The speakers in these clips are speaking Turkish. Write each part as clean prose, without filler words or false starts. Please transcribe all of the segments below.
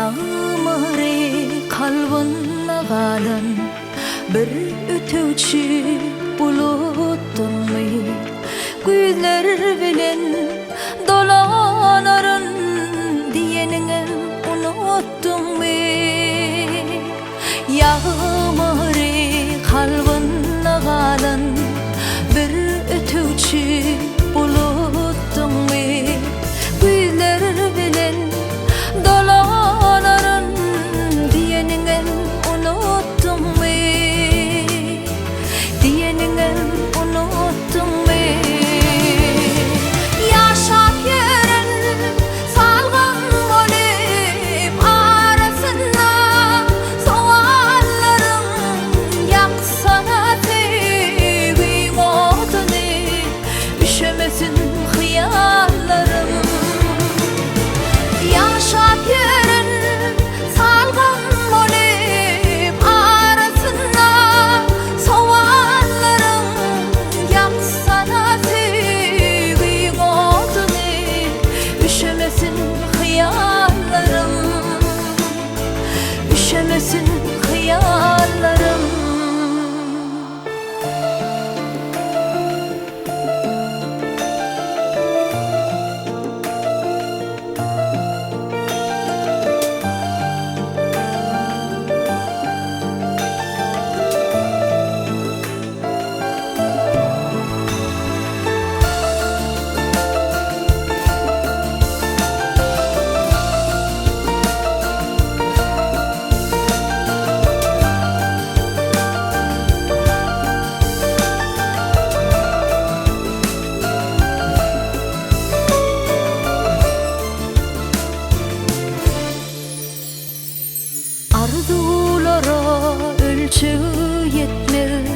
Yağmurı kalbına kalan bir ötücü buluttunmi Güller bilen dolanarın diyenini unuttun mi? Yağmurı kalbına kalan bir ötücü buluttunmi Güller bilen dolanarın diyenini unuttun mi? Diyenini unuttun mi? Yaşap yeren salgın olup arasında soğanların yaksana sevgi modunu üşemesin hıyallarım. Yaşap yeren salgın olup arasında soğanların yaksana sevgi modunu üşemesin hıyallarım. Üşemesin hıyallarım. Arzulara ölçü yetmez,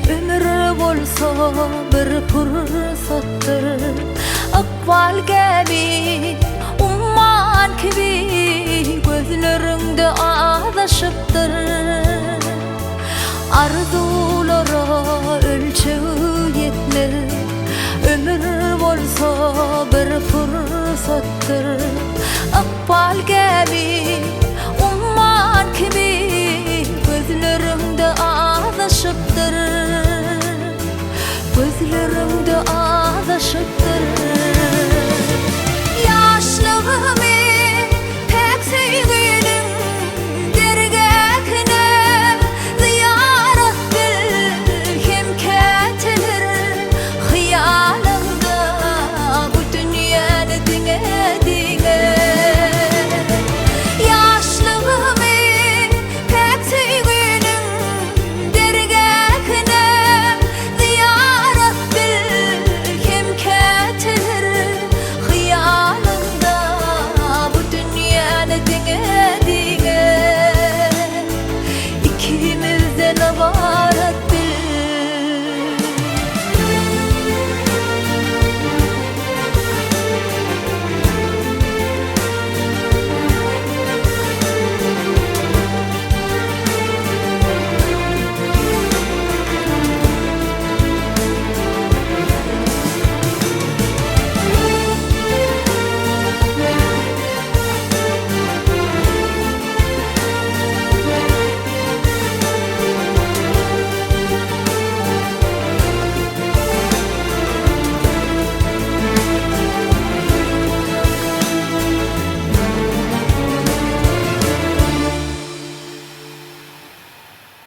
ömür bolsa bir fırsattır. Akval gibi, umman gibi gözlerinde adaşıptır. Arzulara ölçü yetmez, ömür bolsa bir fırsattır. Akval gibi